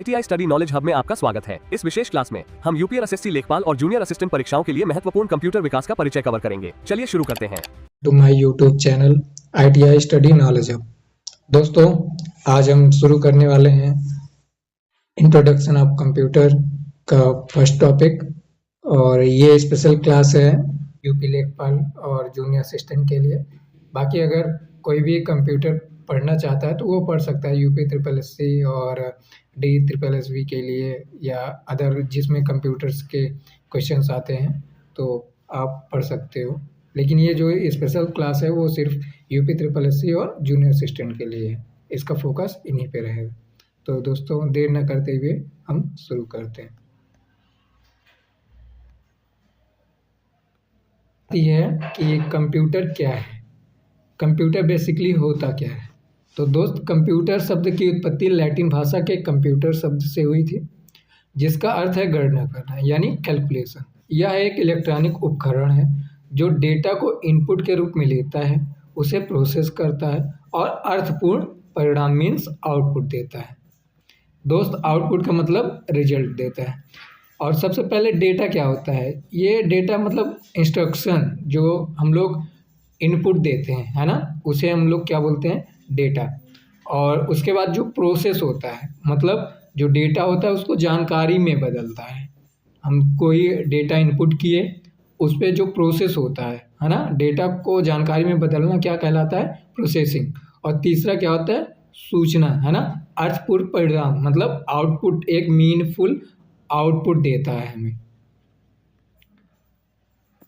ITI study knowledge hub में आपका स्वागत है। इस विशेष क्लास में हम यूपीआर एसएससी लेखपाल और जूनियर असिस्टेंट परीक्षाओं के लिए महत्वपूर्ण कंप्यूटर विकास का परिचय कवर करेंगे। चलिए शुरू करते हैं। To my YouTube channel ITI study knowledge hub. दोस्तों, आज हम शुरू करने वाले हैं इंट्रोडक्शन ऑफ कंप्यूटर का फर्स्ट टॉपिक, और ये स्पेशल क्लास है यूपी लेखपाल और जूनियर असिस्टेंट के लिए। बाकी अगर कोई भी कंप्यूटर पढ़ना चाहता है तो वो पढ़ सकता है यूपी ट्रिपल एससी और DSSSB के लिए, या अदर जिसमें कंप्यूटर्स के क्वेश्चंस आते हैं तो आप पढ़ सकते हो। लेकिन ये जो स्पेशल क्लास है वो सिर्फ यूपी ट्रिपल एससी और जूनियर असिस्टेंट के लिए है। इसका फोकस इन्हीं पे रहेगा। तो दोस्तों, देर न करते हुए हम शुरू करते हैं। ये है कि कंप्यूटर क्या है, कंप्यूटर बेसिकली होता क्या है। तो दोस्त, कंप्यूटर शब्द की उत्पत्ति लैटिन भाषा के कंप्यूटर शब्द से हुई थी, जिसका अर्थ है गणना करना यानी कैलकुलेशन। यह एक इलेक्ट्रॉनिक उपकरण है जो डेटा को इनपुट के रूप में लेता है, उसे प्रोसेस करता है और अर्थपूर्ण परिणाम मीन्स आउटपुट देता है। दोस्त, आउटपुट का मतलब रिजल्ट देता है। और सबसे पहले डेटा क्या होता है? ये डेटा मतलब इंस्ट्रक्शन जो हम लोग इनपुट देते हैं, है ना, उसे हम लोग क्या बोलते हैं? डेटा। और उसके बाद जो प्रोसेस होता है, मतलब जो डेटा होता है उसको जानकारी में बदलता है। हम कोई डेटा इनपुट किए, उस पर जो प्रोसेस होता है ना, डेटा को जानकारी में बदलना क्या कहलाता है? प्रोसेसिंग। और तीसरा क्या होता है? सूचना, है ना, अर्थपूर्ण परिणाम, मतलब आउटपुट, एक मीनिंगफुल आउटपुट देता है हमें।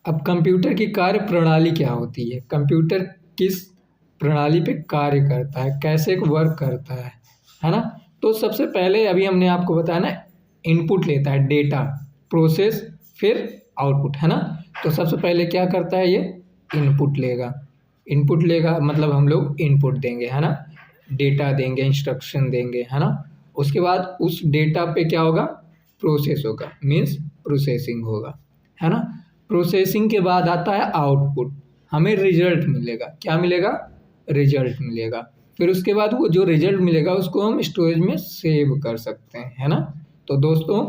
अब कंप्यूटर की कार्य प्रणाली क्या होती है? कंप्यूटर किस प्रणाली पे कार्य करता है, कैसे वर्क करता है ना। तो सबसे पहले अभी हमने आपको बताया ना, इनपुट लेता है डेटा, प्रोसेस, फिर आउटपुट, है ना। तो सबसे पहले क्या करता है? ये इनपुट लेगा। इनपुट लेगा मतलब हम लोग इनपुट देंगे, है ना, डेटा देंगे, इंस्ट्रक्शन देंगे, है ना। उसके बाद उस डेटा पे क्या होगा? प्रोसेस होगा, मीन्स प्रोसेसिंग होगा, है ना। प्रोसेसिंग के बाद आता है आउटपुट, हमें रिजल्ट मिलेगा। क्या मिलेगा? रिजल्ट मिलेगा। फिर उसके बाद वो जो रिजल्ट मिलेगा उसको हम स्टोरेज में सेव कर सकते हैं, है ना। तो दोस्तों,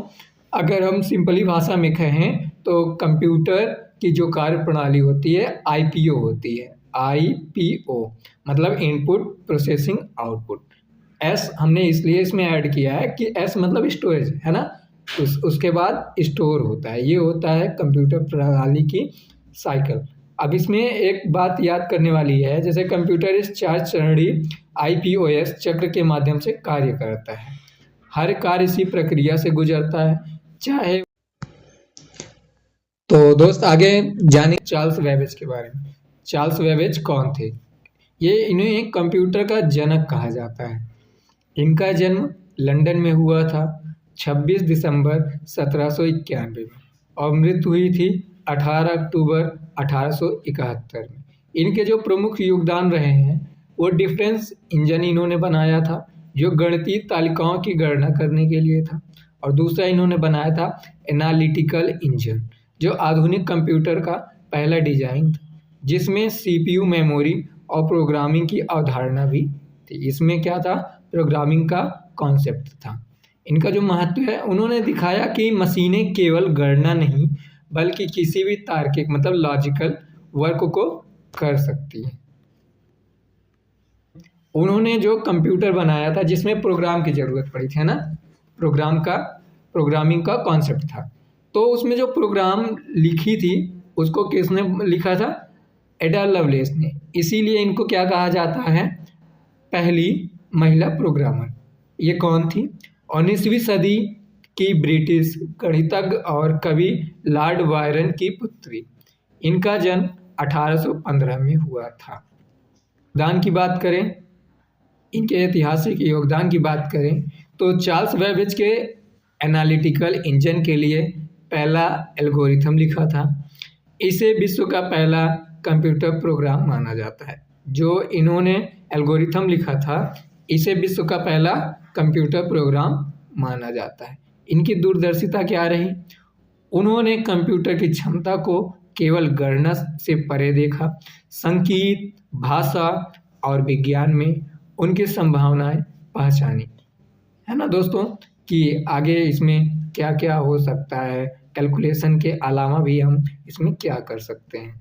अगर हम सिंपली भाषा में कहें तो कंप्यूटर की जो कार्य प्रणाली होती है IPO होती है। IPO मतलब इनपुट, प्रोसेसिंग, आउटपुट। S हमने इसलिए इसमें ऐड किया है कि S मतलब स्टोरेज, है ना। उसके बाद स्टोर होता है। ये होता है कंप्यूटर प्रणाली की साइकिल। अब इसमें एक बात याद करने वाली है, जैसे कंप्यूटर इस 4 चरणीय IPOS चक्र के माध्यम से कार्य करता है। हर कार्य इसी प्रक्रिया से गुजरता है, चाहे। तो दोस्त, आगे जाने चार्ल्स बेबेज के बारे में। चार्ल्स बेबेज कौन थे? इन्हें कंप्यूटर का जनक कहा जाता है। इनका जन्म लंदन में हुआ था 26 दिसंबर 1791 में, और मृत्यु हुई थी 18 अक्टूबर 1871 में। इनके जो प्रमुख योगदान रहे हैं वो डिफरेंस इंजन इन्होंने बनाया था, जो गणितीय तालिकाओं की गणना करने के लिए था। और दूसरा इन्होंने बनाया था एनालिटिकल इंजन, जो आधुनिक कंप्यूटर का पहला डिजाइन था, जिसमें CPU मेमोरी और प्रोग्रामिंग की अवधारणा भी थी। इसमें क्या था? प्रोग्रामिंग का कॉन्सेप्ट था। इनका जो महत्व है, उन्होंने दिखाया कि मशीनें केवल गणना नहीं बल्कि किसी भी तार्किक मतलब लॉजिकल वर्क को कर सकती हैं। उन्होंने जो कंप्यूटर बनाया था जिसमें प्रोग्राम की ज़रूरत पड़ी थी, है ना, प्रोग्रामिंग का कॉन्सेप्ट था। तो उसमें जो प्रोग्राम लिखी थी उसको किसने लिखा था? एडा लवलेस ने। इसीलिए इनको क्या कहा जाता है? पहली महिला प्रोग्रामर। ये कौन थी? 19वीं सदी की ब्रिटिश गणितज्ञ और कवि लॉर्ड बायरन की पुत्री। इनका जन्म 1815 में हुआ था। योगदान की बात करें, इनके ऐतिहासिक योगदान की बात करें तो चार्ल्स बेबेज के एनालिटिकल इंजन के लिए पहला एल्गोरिथम लिखा था। इसे विश्व का पहला कंप्यूटर प्रोग्राम माना जाता है। जो इन्होंने एल्गोरिथम लिखा था, इसे विश्व का पहला कंप्यूटर प्रोग्राम माना जाता है। इनकी दूरदर्शिता क्या रही? उन्होंने कंप्यूटर की क्षमता को केवल गणना से परे देखा। संगीत, भाषा और विज्ञान में उनकी संभावनाएं पहचानी, है ना दोस्तों। कि आगे इसमें क्या क्या हो सकता है, कैलकुलेशन के अलावा भी हम इसमें क्या कर सकते हैं।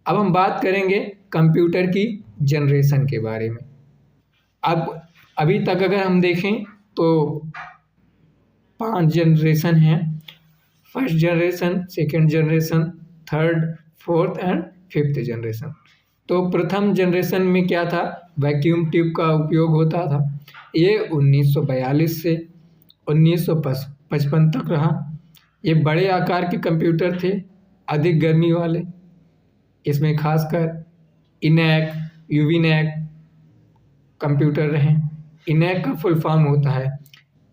अब हम बात करेंगे कंप्यूटर की जनरेशन के बारे में। अब अभी तक अगर हम देखें तो 5 जनरेशन हैं, first generation, second generation, third, fourth and fifth generation. तो प्रथम जनरेशन में क्या था, वैक्यूम ट्यूब का उपयोग होता था। ये 1942 से 1955 तक रहा। ये बड़े आकार के कंप्यूटर थे, अधिक गर्मी वाले। इसमें खासकर इनैक, यूवीनैक कंप्यूटर रहे। इनैक का फुल फॉर्म होता है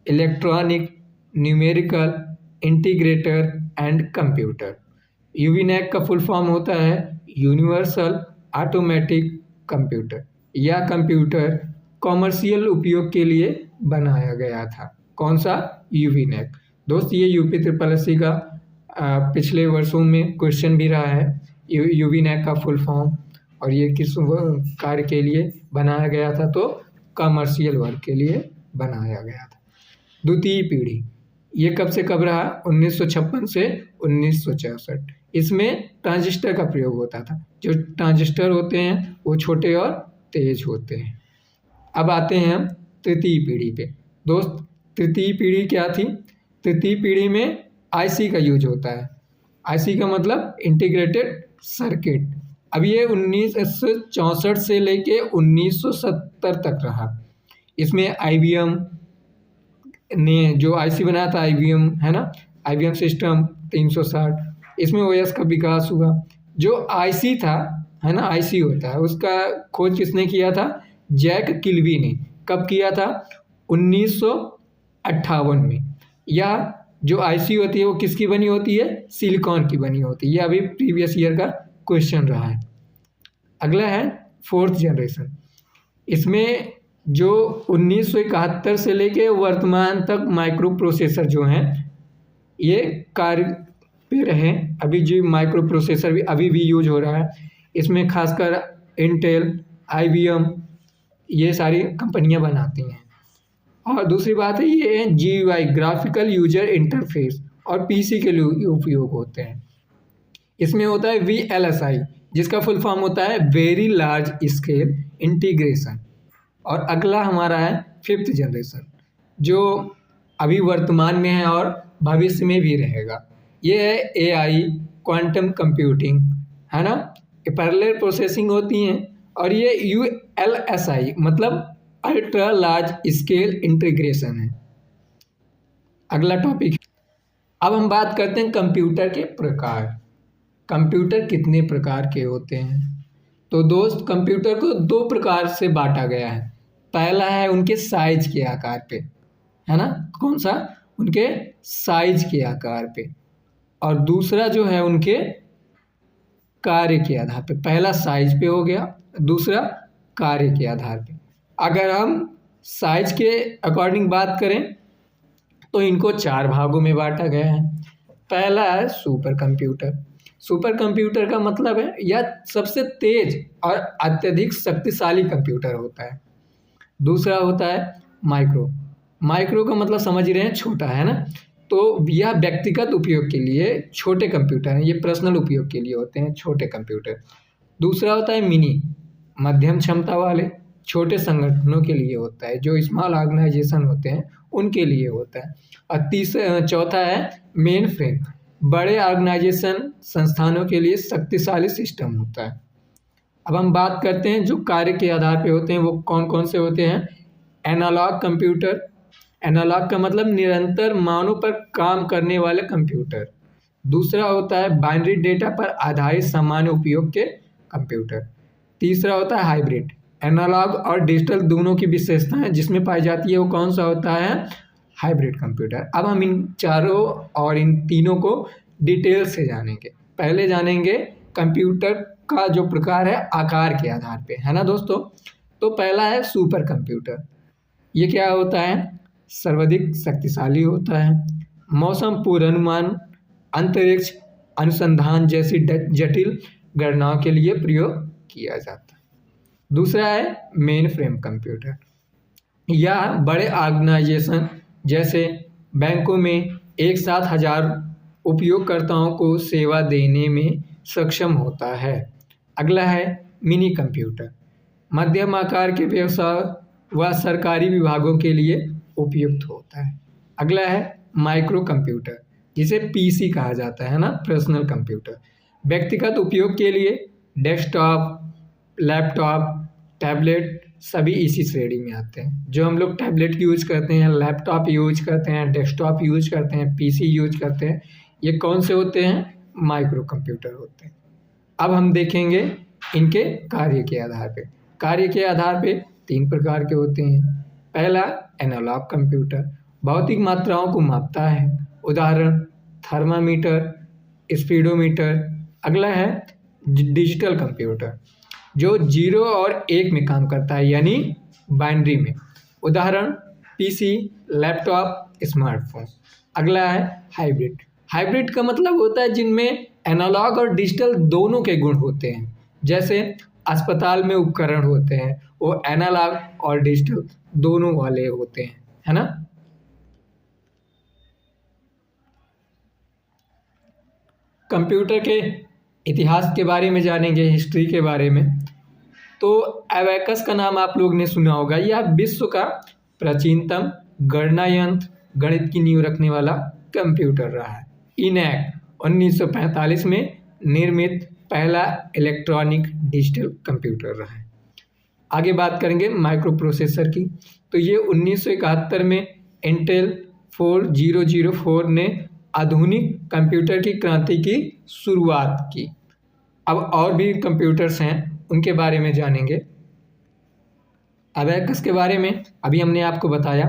electronic numerical integrator and computer. UNIVAC का फुल फॉर्म होता है यूनिवर्सल ऑटोमेटिक कंप्यूटर। यह कंप्यूटर कॉमर्शियल उपयोग के लिए बनाया गया था। कौन सा, यूवीनैक। दोस्त ये यूपी ट्रिपल एससी का पिछले वर्षों में क्वेश्चन भी रहा है, यूवीनैक का फुल फॉर्म, और ये किस कार्य के लिए बनाया गया था, तो कमर्शियल वर्क के लिए बनाया गया था। द्वितीय पीढ़ी, ये कब से कब रहा, 1956 से 1964। इसमें ट्रांजिस्टर का प्रयोग होता था। जो ट्रांजिस्टर होते हैं वो छोटे और तेज होते हैं। अब आते हैं हम तृतीय पीढ़ी पे। दोस्त तृतीय पीढ़ी क्या थी, तृतीय पीढ़ी में आईसी का यूज होता है। आईसी का मतलब इंटीग्रेटेड सर्किट। अब ये 1964 से लेके 1970 तक रहा। इसमें आईबीएम ने जो आईसी बनाया था, आईबीएम है ना, आईबीएम सिस्टम 360, इसमें ओएस का विकास हुआ। जो आईसी था, है ना, आईसी होता है, उसका खोज किसने किया था, जैक किल्बी ने। कब किया था, 1958 में। यह जो आईसी होती है वो किसकी बनी होती है, सिलिकॉन की बनी होती है। यह अभी प्रीवियस ईयर का क्वेश्चन रहा है। अगला है फोर्थ जनरेशन। इसमें जो 1971 से लेके वर्तमान तक माइक्रो प्रोसेसर जो हैं ये कार्य पे रहे। अभी जो माइक्रो प्रोसेसर भी अभी भी यूज हो रहा है। इसमें खासकर इंटेल, आईबीएम, ये सारी कंपनियां बनाती हैं। और दूसरी बात है ये जीयूआई, ग्राफिकल यूजर इंटरफेस, और पीसी के लिए उपयोग होते हैं। इसमें होता है वीएलएसआई, जिसका फुल फॉर्म होता है वेरी लार्ज स्केल इंटीग्रेशन। और अगला हमारा है फिफ्थ जनरेशन, जो अभी वर्तमान में है और भविष्य में भी रहेगा। ये है एआई, क्वांटम कंप्यूटिंग, है ना, पैरेलल प्रोसेसिंग होती हैं। और ये यूएलएसआई मतलब अल्ट्रा लार्ज स्केल इंटीग्रेशन है। अगला टॉपिक, अब हम बात करते हैं कंप्यूटर के प्रकार। कंप्यूटर कितने प्रकार के होते हैं, तो दोस्त कंप्यूटर को 2 प्रकार से बांटा गया है। पहला है उनके साइज के आकार पे, है ना, कौन सा, उनके साइज के आकार पे। और दूसरा जो है उनके कार्य के आधार पे। पहला साइज पे हो गया, दूसरा कार्य के आधार पे। अगर हम साइज के अकॉर्डिंग बात करें तो इनको 4 भागों में बांटा गया है। पहला है सुपर कंप्यूटर। सुपर कंप्यूटर का मतलब है यह सबसे तेज और अत्यधिक शक्तिशाली कंप्यूटर होता है। दूसरा होता है माइक्रो। माइक्रो का मतलब समझ रहे हैं, छोटा, है ना, तो यह व्यक्तिगत उपयोग के लिए छोटे कंप्यूटर हैं, ये पर्सनल उपयोग के लिए होते हैं छोटे कंप्यूटर। दूसरा होता है मिनी, मध्यम क्षमता वाले, छोटे संगठनों के लिए होता है, जो स्मॉल ऑर्गेनाइजेशन होते हैं उनके लिए होता है। और चौथा है मेन फ्रेम, बड़े ऑर्गेनाइजेशन संस्थानों के लिए शक्तिशाली सिस्टम होता है। अब हम बात करते हैं जो कार्य के आधार पे होते हैं वो कौन कौन से होते हैं। एनालॉग कंप्यूटर, एनालॉग का मतलब निरंतर मानों पर काम करने वाले कंप्यूटर। दूसरा होता है बाइनरी डेटा पर आधारित सामान्य उपयोग के कंप्यूटर। तीसरा होता है हाइब्रिड, एनालॉग और डिजिटल दोनों की विशेषताएं जिसमें पाई जाती है वो कौन सा होता है, हाइब्रिड कंप्यूटर। अब हम इन चारों और इन तीनों को डिटेल से जानेंगे। पहले जानेंगे कंप्यूटर का जो प्रकार है आकार के आधार पे, है ना दोस्तों। तो पहला है सुपर कंप्यूटर। ये क्या होता है, सर्वाधिक शक्तिशाली होता है, मौसम पूर्वानुमान, अंतरिक्ष अनुसंधान जैसी जटिल गणनाओं के लिए प्रयोग किया जाता है। दूसरा है मेन फ्रेम कंप्यूटर। यह बड़े ऑर्गेनाइजेशन जैसे बैंकों में एक साथ 1000 उपयोगकर्ताओं को सेवा देने में सक्षम होता है। अगला है मिनी कंप्यूटर, मध्यम आकार के व्यवसाय व सरकारी विभागों के लिए उपयुक्त होता है। अगला है माइक्रो कंप्यूटर, जिसे पीसी कहा जाता है ना, पर्सनल कंप्यूटर, व्यक्तिगत उपयोग के लिए डेस्कटॉप, लैपटॉप, टैबलेट सभी इसी श्रेणी में आते हैं। जो हम लोग टैबलेट यूज करते हैं, लैपटॉप यूज करते हैं, डेस्कटॉप यूज करते हैं, पीसी यूज करते हैं, ये कौन से होते हैं? माइक्रो कंप्यूटर होते हैं। अब हम देखेंगे इनके कार्य के आधार पे। कार्य के आधार पे 3 प्रकार के होते हैं। पहला एनालॉग कंप्यूटर, भौतिक मात्राओं को मापता है, उदाहरण थर्मामीटर, स्पीडोमीटर। अगला है डिजिटल कंप्यूटर, जो 0 और 1 में काम करता है, यानी बाइनरी में, उदाहरण पीसी, लैपटॉप, स्मार्टफोन। अगला है हाइब्रिड। हाइब्रिड का मतलब होता है जिनमें एनालॉग और डिजिटल दोनों के गुण होते हैं। जैसे अस्पताल में उपकरण होते हैं, वो एनालॉग और डिजिटल दोनों वाले होते हैं, है ना। कंप्यूटर के इतिहास के बारे में जानेंगे, हिस्ट्री के बारे में। तो एबेकस का नाम आप लोग ने सुना होगा। यह विश्व का प्राचीनतम गणना यंत्र, गणित की नींव रखने वाला कंप्यूटर रहा है। इनैक 1945 में निर्मित पहला इलेक्ट्रॉनिक डिजिटल कंप्यूटर रहा है। आगे बात करेंगे माइक्रो प्रोसेसर की। तो ये 1971 में इंटेल 4004 ने आधुनिक कंप्यूटर की क्रांति की शुरुआत की। अब और भी कंप्यूटर्स हैं, उनके बारे में जानेंगे। अबेकस के बारे में अभी हमने आपको बताया।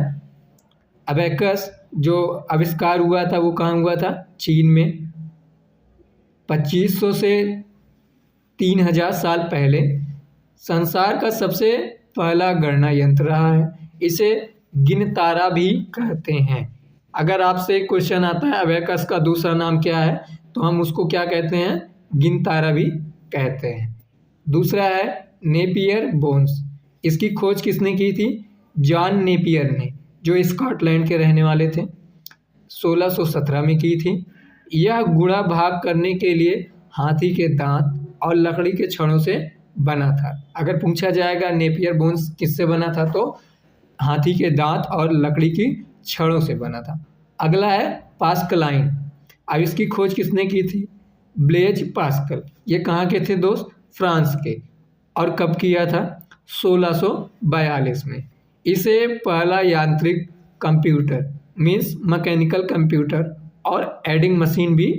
अबेकस जो आविष्कार हुआ था वो कहाँ हुआ था? चीन में। 2500 से 3000 साल पहले संसार का सबसे पहला गणना यंत्र रहा है। इसे गिनतारा भी कहते हैं। अगर आपसे क्वेश्चन आता है अबेकस का दूसरा नाम क्या है, तो हम उसको क्या कहते हैं? गिनतारा भी कहते हैं। दूसरा है नेपियर बोन्स। इसकी खोज किसने की थी? जॉन नेपियर ने, जो स्कॉटलैंड के रहने वाले थे। 1617 में की थी। यह गुणा भाग करने के लिए हाथी के दांत और लकड़ी के छड़ों से बना था। अगर पूछा जाएगा नेपियर बोन्स किससे बना था, तो हाथी के दांत और लकड़ी की छड़ों से बना था। अगला है पास्कलाइन। अब इसकी खोज किसने की थी? Blaise Pascal. ये कहाँ के थे दोस्त? फ्रांस के। और कब किया था? 1642 में। इसे पहला यांत्रिक कंप्यूटर मीन्स मैकेनिकल कंप्यूटर और एडिंग मशीन भी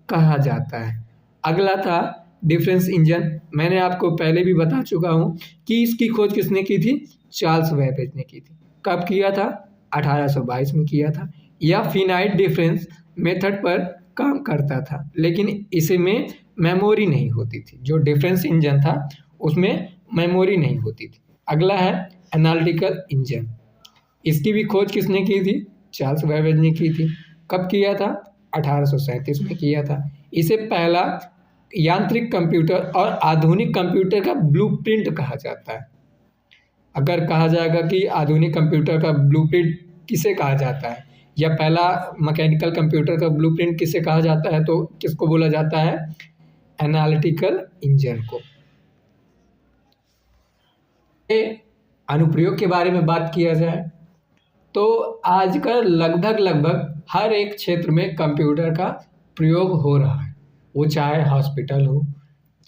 कहा जाता है। अगला था डिफरेंस इंजन। मैंने आपको पहले भी बता चुका हूँ कि इसकी खोज किसने की थी? चार्ल्स बैबेज ने की थी। कब किया था? 1822 में किया था। यह फिनाइट डिफरेंस मेथड पर काम करता था, लेकिन इसमें मेमोरी नहीं होती थी। जो डिफरेंस इंजन था उसमें मेमोरी नहीं होती थी। अगला है एनालिटिकल इंजन। इसकी भी खोज किसने की थी? चार्ल्स बैबेज ने की थी। कब किया था? 1837 में किया था। इसे पहला यांत्रिक कंप्यूटर और आधुनिक कंप्यूटर का ब्लूप्रिंट कहा जाता है। अगर कहा जाएगा कि आधुनिक कंप्यूटर का ब्लूप्रिंट किसे कहा जाता है, या पहला मैकेनिकल कंप्यूटर का ब्लूप्रिंट किसे कहा जाता है, तो किसको बोला जाता है? एनालिटिकल इंजन को। अनुप्रयोग के बारे में बात किया जाए तो आजकल लगभग हर एक क्षेत्र में कंप्यूटर का प्रयोग हो रहा है। वो चाहे हॉस्पिटल हो,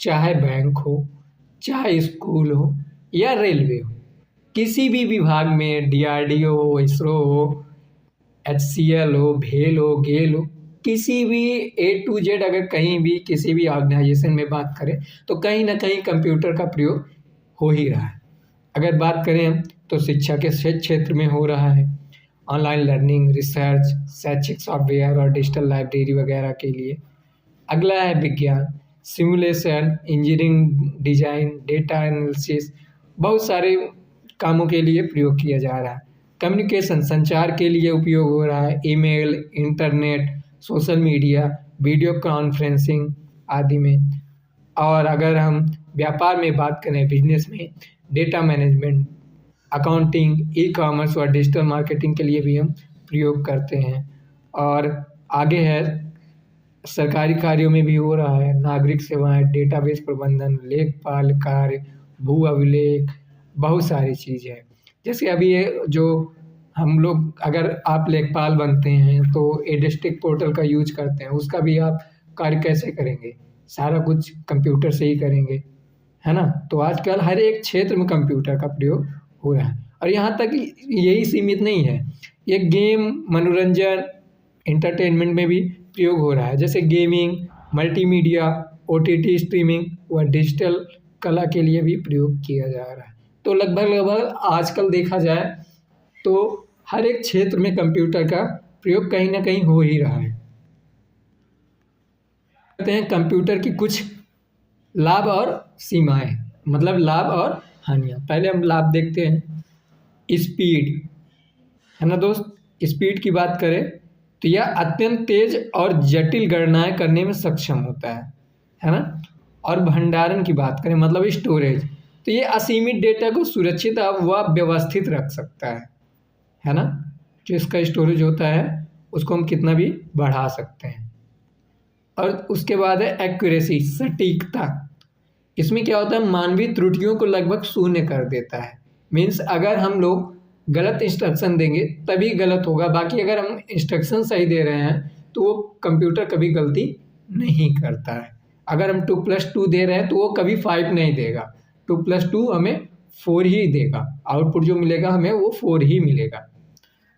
चाहे बैंक हो, चाहे स्कूल हो या रेलवे हो, किसी भी विभाग में, DRDO हो, इसरो हो, HCL हो, भेल हो, गेल हो, किसी भी A to Z अगर कहीं भी किसी भी ऑर्गेनाइजेशन में बात करें तो कहीं ना कहीं कंप्यूटर का प्रयोग हो ही रहा है। अगर बात करें हम तो शिक्षा के क्षेत्र में हो रहा है। ऑनलाइन लर्निंग, रिसर्च, शैक्षिक सॉफ्टवेयर और डिजिटल लाइब्रेरी वगैरह के लिए। अगला है विज्ञान, simulation, engineering, design, data analysis, बहुत सारे कामों के लिए प्रयोग किया जा रहा है। कम्युनिकेशन, संचार के लिए उपयोग हो रहा है। Email, internet, social media, video conferencing आदि में। और अगर हम व्यापार में बात करें, बिजनेस में, data management, accounting, e commerce और डिजिटल मार्केटिंग के लिए भी हम प्रयोग करते हैं। और आगे है सरकारी कार्यों में भी हो रहा है, नागरिक सेवाएं, डेटाबेस प्रबंधन, लेखपाल कार्य, भू अभिलेख, बहुत सारी चीज़ें हैं। जैसे अभी ये जो हम लोग, अगर आप लेखपाल बनते हैं तो ए डिस्ट्रिक्ट पोर्टल का यूज करते हैं, उसका भी आप कार्य कैसे करेंगे? सारा कुछ कंप्यूटर से ही करेंगे, है ना? तो आजकल हर एक क्षेत्र में कंप्यूटर का प्रयोग हो रहा है। और यहाँ तक यही सीमित नहीं है, ये गेम, मनोरंजन, एंटरटेनमेंट में भी प्रयोग हो रहा है। जैसे गेमिंग, मल्टीमीडिया, ओटीटी स्ट्रीमिंग व डिजिटल कला के लिए भी प्रयोग किया जा रहा है। तो लगभग आजकल देखा जाए तो हर एक क्षेत्र में कंप्यूटर का प्रयोग कहीं ना कहीं हो ही रहा है। कहते हैं कंप्यूटर की कुछ लाभ और सीमाएं, मतलब लाभ और हानियाँ। पहले हम लाभ देखते हैं। स्पीड, है ना दोस्त? स्पीड की बात करें तो यह अत्यंत तेज और जटिल गणनाएं करने में सक्षम होता है ना? और भंडारण की बात करें, मतलब स्टोरेज, तो ये असीमित डेटा को सुरक्षित व व्यवस्थित रख सकता है ना? जो इसका स्टोरेज होता है उसको हम कितना भी बढ़ा सकते हैं। और उसके बाद है एक्यूरेसी, सटीकता। इसमें क्या होता है, मानवीय त्रुटियों को लगभग शून्य कर देता है। मीन्स अगर हम लोग गलत इंस्ट्रक्शन देंगे तभी गलत होगा, बाकी अगर हम इंस्ट्रक्शन सही दे रहे हैं तो वो कंप्यूटर कभी गलती नहीं करता है। अगर हम 2+2 दे रहे हैं तो वो कभी 5 नहीं देगा, 2+2 हमें 4 ही देगा। आउटपुट जो मिलेगा हमें वो 4 ही मिलेगा।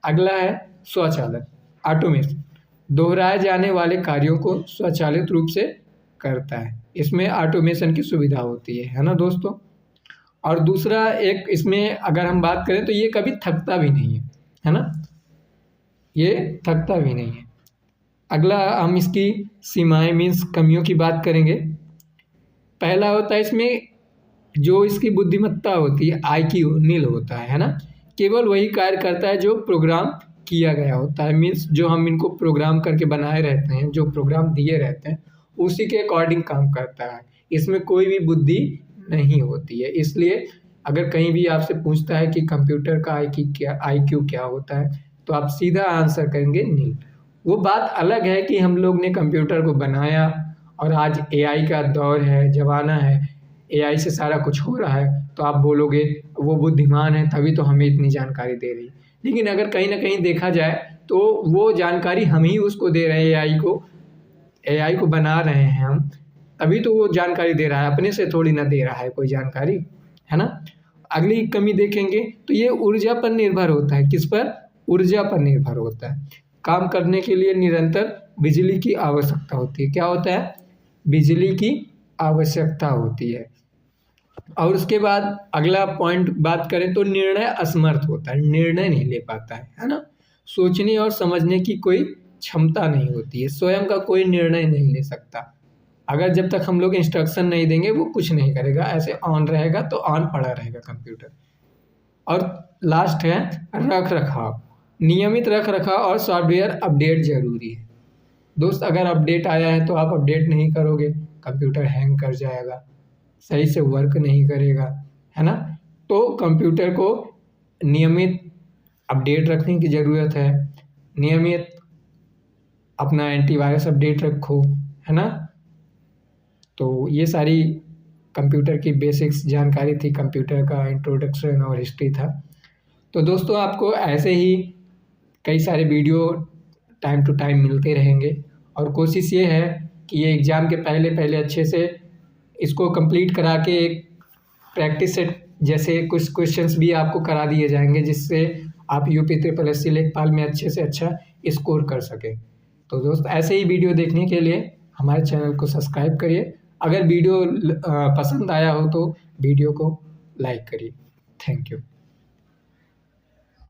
अगला है स्वचालन, ऑटोमेशन, दोहराए जाने वाले कार्यों को स्वचालित रूप से करता है। इसमें ऑटोमेशन की सुविधा होती है ना दोस्तों? और दूसरा एक इसमें अगर हम बात करें तो ये कभी थकता भी नहीं है ना? ये थकता भी नहीं है। अगला हम इसकी सीमाएं मीन्स कमियों की बात करेंगे। पहला होता है इसमें जो इसकी बुद्धिमत्ता होती है, IQ नील होता है ना? केवल वही कार्य करता है जो प्रोग्राम किया गया होता है। मीन्स जो हम इनको प्रोग्राम करके बनाए रहते हैं, जो प्रोग्राम दिए रहते हैं उसी के अकॉर्डिंग काम करता है। इसमें कोई भी बुद्धि नहीं होती है। इसलिए अगर कहीं भी आपसे पूछता है कि कंप्यूटर का IQ क्या होता है तो आप सीधा आंसर करेंगे नील। वो बात अलग है कि हम लोग ने कंप्यूटर को बनाया और आज AI का दौर है, ज़माना है, AI से सारा कुछ हो रहा है, तो आप बोलोगे वो बुद्धिमान है तभी तो हमें इतनी जानकारी दे रही है। लेकिन अगर कहीं ना कहीं देखा जाए तो वो जानकारी हम ही उसको दे रहे हैं, AI को बना रहे हैं हम, तभी तो वो जानकारी दे रहा है, अपने से थोड़ी ना दे रहा है कोई जानकारी, है ना? अगली कमी देखेंगे तो ये ऊर्जा पर निर्भर होता है। किस पर? ऊर्जा पर निर्भर होता है। काम करने के लिए निरंतर बिजली की आवश्यकता होती है। क्या होता है? बिजली की आवश्यकता होती है। और उसके बाद अगला पॉइंट बात करें तो निर्णय असमर्थ होता है, निर्णय नहीं ले पाता है ना? सोचने और समझने की कोई क्षमता नहीं होती है, स्वयं का कोई निर्णय नहीं ले सकता। अगर जब तक हम लोग इंस्ट्रक्शन नहीं देंगे वो कुछ नहीं करेगा, ऐसे ऑन रहेगा तो ऑन पड़ा रहेगा कंप्यूटर। और लास्ट है रख रखाव, नियमित रख रखाव और सॉफ्टवेयर अपडेट जरूरी है। दोस्त अगर अपडेट आया है तो आप अपडेट नहीं करोगे, कंप्यूटर हैंग कर जाएगा, सही से वर्क नहीं करेगा, है ना? तो कंप्यूटर को नियमित अपडेट रखने की ज़रूरत है। नियमित अपना एंटीवायरस अपडेट रखो, है ना? तो ये सारी कंप्यूटर की बेसिक्स जानकारी थी, कंप्यूटर का इंट्रोडक्शन और हिस्ट्री था। तो दोस्तों आपको ऐसे ही कई सारे वीडियो टाइम टू टाइम मिलते रहेंगे और कोशिश ये है कि ये एग्ज़ाम के पहले अच्छे से इसको कंप्लीट करा के एक प्रैक्टिस सेट जैसे कुछ क्वेश्चंस भी आपको करा दिए जाएंगे, जिससे आप UP SSC लेखपाल में अच्छे से अच्छा स्कोर कर सकें। तो दोस्त ऐसे ही वीडियो देखने के लिए हमारे चैनल को सब्सक्राइब करिए। अगर वीडियो पसंद आया हो तो वीडियो को लाइक करिए। Thank you.